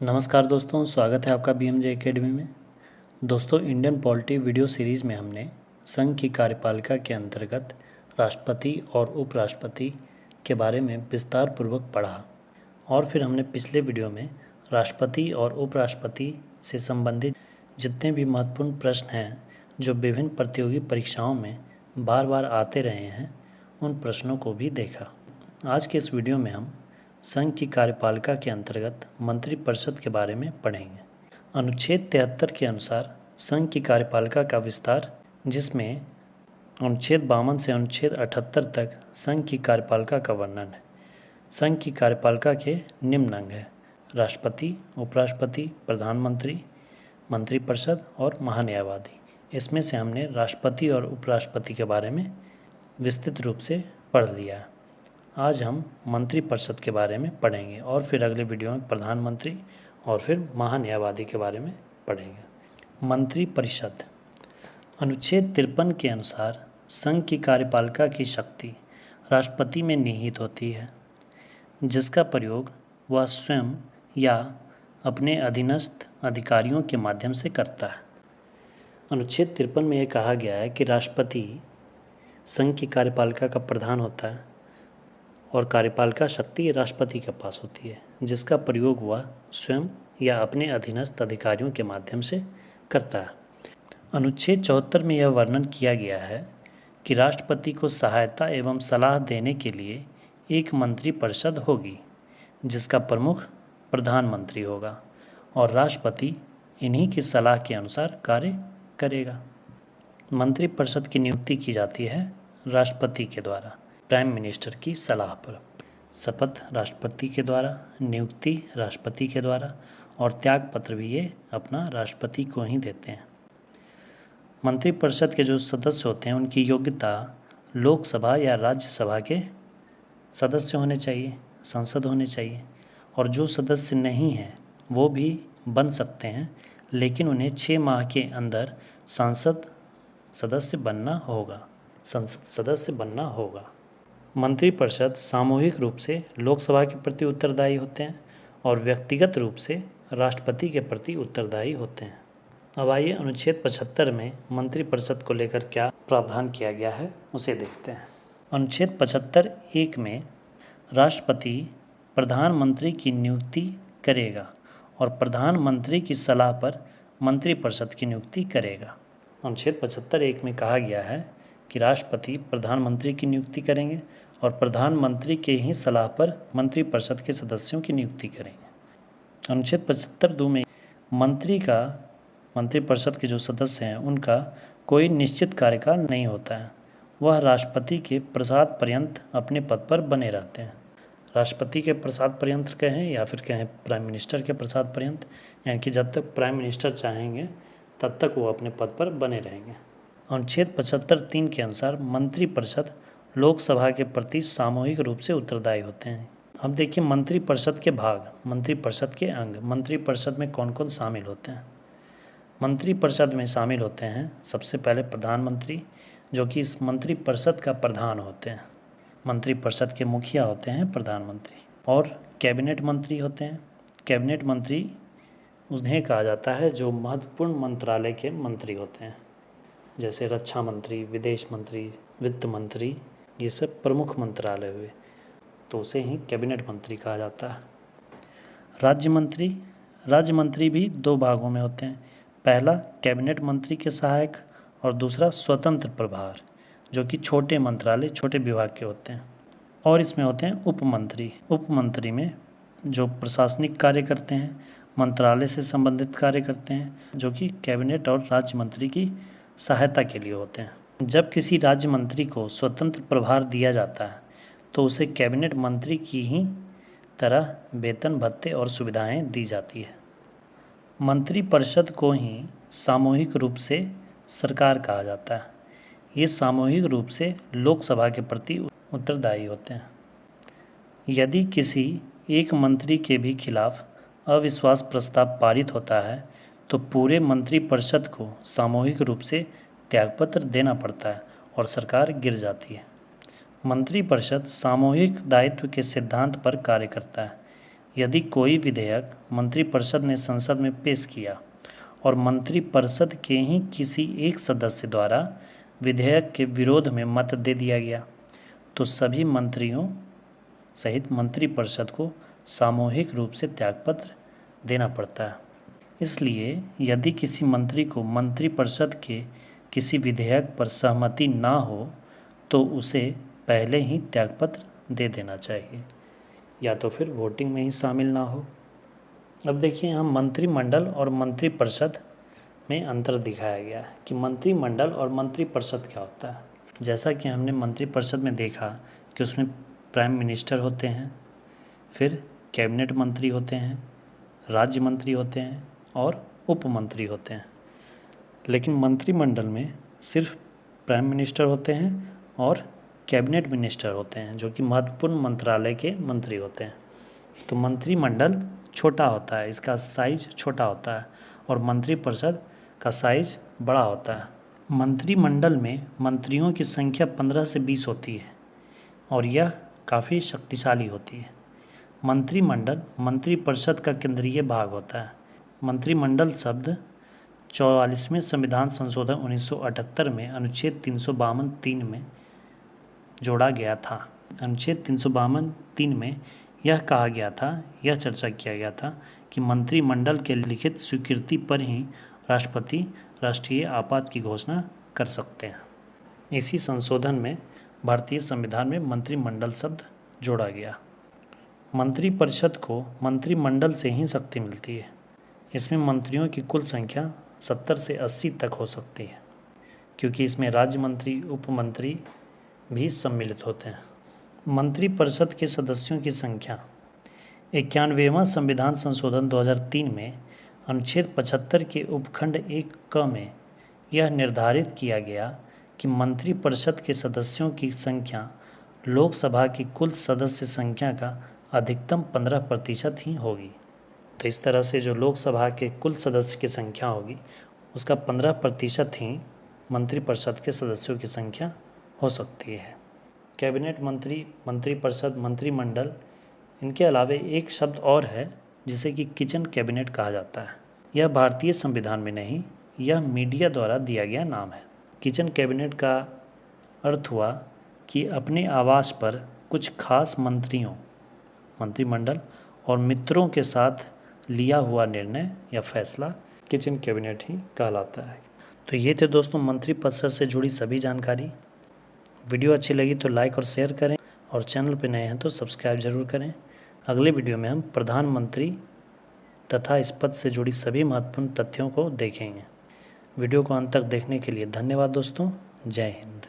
नमस्कार दोस्तों, स्वागत है आपका बीएमजे एकेडमी में। दोस्तों, इंडियन पॉलिटी वीडियो सीरीज़ में हमने संघ की कार्यपालिका के अंतर्गत राष्ट्रपति और उपराष्ट्रपति के बारे में विस्तार पूर्वक पढ़ा और फिर हमने पिछले वीडियो में राष्ट्रपति और उपराष्ट्रपति से संबंधित जितने भी महत्वपूर्ण प्रश्न हैं जो विभिन्न प्रतियोगी परीक्षाओं में बार बार आते रहे हैं, उन प्रश्नों को भी देखा। आज के इस वीडियो में हम संघ की कार्यपालिका के अंतर्गत मंत्रिपरिषद के बारे में पढ़ेंगे। अनुच्छेद 73 के अनुसार संघ की कार्यपालिका का विस्तार, जिसमें अनुच्छेद 52 से अनुच्छेद 78 तक संघ की कार्यपालिका का वर्णन है। संघ की कार्यपालिका के निम्न अंग हैं: राष्ट्रपति, उपराष्ट्रपति, प्रधानमंत्री, मंत्रिपरिषद और महान्यायवादी। इसमें से हमने राष्ट्रपति और उपराष्ट्रपति के बारे में विस्तृत रूप से पढ़ लिया है। आज हम मंत्रिपरिषद के बारे में पढ़ेंगे और फिर अगले वीडियो में प्रधानमंत्री और फिर महान्यायवादी के बारे में पढ़ेंगे। मंत्रिपरिषद अनुच्छेद 53 के अनुसार संघ की कार्यपालिका की शक्ति राष्ट्रपति में निहित होती है, जिसका प्रयोग वह स्वयं या अपने अधीनस्थ अधिकारियों के माध्यम से करता है। अनुच्छेद 53 में यह कहा गया है कि राष्ट्रपति संघ की कार्यपालिका का प्रधान होता है और कार्यपालिका शक्ति राष्ट्रपति के पास होती है, जिसका प्रयोग वह स्वयं या अपने अधीनस्थ अधिकारियों के माध्यम से करता है। अनुच्छेद 74 में यह वर्णन किया गया है कि राष्ट्रपति को सहायता एवं सलाह देने के लिए एक मंत्रिपरिषद होगी, जिसका प्रमुख प्रधानमंत्री होगा और राष्ट्रपति इन्हीं की सलाह के अनुसार कार्य करेगा। मंत्रिपरिषद की नियुक्ति की जाती है राष्ट्रपति के द्वारा प्राइम मिनिस्टर की सलाह पर। शपथ राष्ट्रपति के द्वारा, नियुक्ति राष्ट्रपति के द्वारा और त्याग पत्र भी ये अपना राष्ट्रपति को ही देते हैं। मंत्रिपरिषद के जो सदस्य होते हैं उनकी योग्यता लोकसभा या राज्यसभा के सदस्य होने चाहिए, सांसद होने चाहिए, और जो सदस्य नहीं हैं वो भी बन सकते हैं, लेकिन उन्हें 6 माह के अंदर संसद सदस्य बनना होगा। मंत्रिपरिषद सामूहिक रूप से लोकसभा के प्रति उत्तरदायी होते हैं और व्यक्तिगत रूप से राष्ट्रपति के प्रति उत्तरदायी होते हैं। अब आइए अनुच्छेद 75 में मंत्रिपरिषद को लेकर क्या प्रावधान किया गया है उसे देखते हैं। अनुच्छेद 75(1) में राष्ट्रपति प्रधानमंत्री की नियुक्ति करेगा और प्रधानमंत्री की सलाह पर मंत्रिपरिषद की नियुक्ति करेगा। अनुच्छेद 75(1) में कहा गया है कि राष्ट्रपति प्रधानमंत्री की नियुक्ति करेंगे और प्रधानमंत्री के ही सलाह पर मंत्रिपरिषद के सदस्यों की नियुक्ति करेंगे। अनुच्छेद 75(2) में मंत्रिपरिषद के जो सदस्य हैं उनका कोई निश्चित कार्यकाल नहीं होता है, वह राष्ट्रपति के प्रसाद पर्यंत अपने पद पर बने रहते हैं। राष्ट्रपति के प्रसाद पर्यंत कहें या फिर कहें प्राइम मिनिस्टर के प्रसाद पर्यंत, यानी कि जब तक प्राइम मिनिस्टर चाहेंगे तब तक वो अपने पद पर बने रहेंगे। अनुच्छेद 75(3) के अनुसार मंत्रिपरिषद लोकसभा के प्रति सामूहिक रूप से उत्तरदायी होते हैं। अब देखिए मंत्रिपरिषद के भाग, मंत्रिपरिषद के अंग, मंत्रिपरिषद में कौन कौन शामिल होते हैं। मंत्रिपरिषद में शामिल होते हैं सबसे पहले प्रधानमंत्री, जो कि इस मंत्रिपरिषद का प्रधान होते हैं। मंत्रिपरिषद के मुखिया होते हैं प्रधानमंत्री, और कैबिनेट मंत्री होते हैं। कैबिनेट मंत्री उन्हें कहा जाता है जो महत्वपूर्ण मंत्रालय के मंत्री होते हैं, जैसे रक्षा मंत्री, विदेश मंत्री, वित्त मंत्री, ये सब प्रमुख मंत्रालय हुए, तो उसे ही कैबिनेट मंत्री कहा जाता है। राज्य मंत्री भी 2 भागों में होते हैं। पहला कैबिनेट मंत्री के सहायक और दूसरा स्वतंत्र प्रभार, जो कि छोटे मंत्रालय, छोटे विभाग के होते हैं। और इसमें होते हैं उपमंत्री में जो प्रशासनिक कार्य करते हैं, मंत्रालय से संबंधित कार्य करते हैं, जो कि कैबिनेट और राज्य मंत्री की सहायता के लिए होते हैं। जब किसी राज्य मंत्री को स्वतंत्र प्रभार दिया जाता है तो उसे कैबिनेट मंत्री की ही तरह वेतन, भत्ते और सुविधाएं दी जाती है। मंत्रिपरिषद को ही सामूहिक रूप से सरकार कहा जाता है। ये सामूहिक रूप से लोकसभा के प्रति उत्तरदायी होते हैं। यदि किसी एक मंत्री के भी खिलाफ अविश्वास प्रस्ताव पारित होता है तो पूरे मंत्रिपरिषद को सामूहिक रूप से त्यागपत्र देना पड़ता है और सरकार गिर जाती है। मंत्रिपरिषद सामूहिक दायित्व के सिद्धांत पर कार्य करता है। यदि कोई विधेयक मंत्रिपरिषद ने संसद में पेश किया और मंत्रिपरिषद के ही किसी एक सदस्य द्वारा विधेयक के विरोध में मत दे दिया गया तो सभी मंत्रियों सहित मंत्रिपरिषद को सामूहिक रूप से त्यागपत्र देना पड़ता है। इसलिए यदि किसी मंत्री को मंत्रिपरिषद के किसी विधेयक पर सहमति ना हो तो उसे पहले ही त्यागपत्र दे देना चाहिए या तो फिर वोटिंग में ही शामिल ना हो। अब देखिए यहाँ मंत्रिमंडल और मंत्रिपरिषद में अंतर दिखाया गया है कि मंत्रिमंडल और मंत्रिपरिषद क्या होता है। जैसा कि हमने मंत्रिपरिषद में देखा कि उसमें प्राइम मिनिस्टर होते हैं, फिर कैबिनेट मंत्री होते हैं, राज्य मंत्री होते हैं और उप मंत्री होते हैं। लेकिन मंत्रिमंडल में सिर्फ प्राइम मिनिस्टर होते हैं और कैबिनेट मिनिस्टर होते हैं जो कि महत्वपूर्ण मंत्रालय के मंत्री होते हैं। तो मंत्रिमंडल छोटा होता है, इसका साइज छोटा होता है और मंत्रिपरिषद का साइज बड़ा होता है। मंत्रिमंडल में मंत्रियों की संख्या 15 से 20 होती है और यह काफ़ी शक्तिशाली होती है। मंत्रिमंडल मंत्रिपरिषद का केंद्रीय भाग होता है। मंत्रिमंडल शब्द 44वें संविधान संशोधन 1978 में अनुच्छेद 352(3) में जोड़ा गया था। अनुच्छेद 352(3) में यह कहा गया था, यह चर्चा किया गया था कि मंत्रिमंडल के लिखित स्वीकृति पर ही राष्ट्रपति राष्ट्रीय आपात की घोषणा कर सकते हैं। इसी संशोधन में भारतीय संविधान में मंत्रिमंडल शब्द जोड़ा गया। मंत्रिपरिषद को मंत्रिमंडल से ही शक्ति मिलती है। इसमें मंत्रियों की कुल संख्या 70 से 80 तक हो सकती है क्योंकि इसमें राज्य मंत्री, उप मंत्री भी सम्मिलित होते हैं। मंत्रिपरिषद के सदस्यों की संख्या 91वां संविधान संशोधन 2003 में अनुच्छेद 75 के उपखंड 1 क में यह निर्धारित किया गया कि मंत्रिपरिषद के सदस्यों की संख्या लोकसभा की कुल सदस्य संख्या का अधिकतम 15% ही होगी। तो इस तरह से जो लोकसभा के कुल सदस्य की संख्या होगी उसका 15% ही मंत्रिपरिषद के सदस्यों की संख्या हो सकती है। कैबिनेट मंत्री, मंत्रिपरिषद, मंत्रिमंडल, इनके अलावे एक शब्द और है जिसे कि किचन कैबिनेट कहा जाता है। यह भारतीय संविधान में नहीं, यह मीडिया द्वारा दिया गया नाम है। किचन कैबिनेट का अर्थ हुआ कि अपने आवास पर कुछ खास मंत्रियों, मंत्रिमंडल और मित्रों के साथ लिया हुआ निर्णय या फैसला किचन कैबिनेट ही कहलाता है। तो ये थे दोस्तों मंत्रिपरिषद से जुड़ी सभी जानकारी। वीडियो अच्छी लगी तो लाइक और शेयर करें और चैनल पर नए हैं तो सब्सक्राइब जरूर करें। अगले वीडियो में हम प्रधानमंत्री तथा इस पद से जुड़ी सभी महत्वपूर्ण तथ्यों को देखेंगे। वीडियो को अंत तक देखने के लिए धन्यवाद दोस्तों। जय हिंद।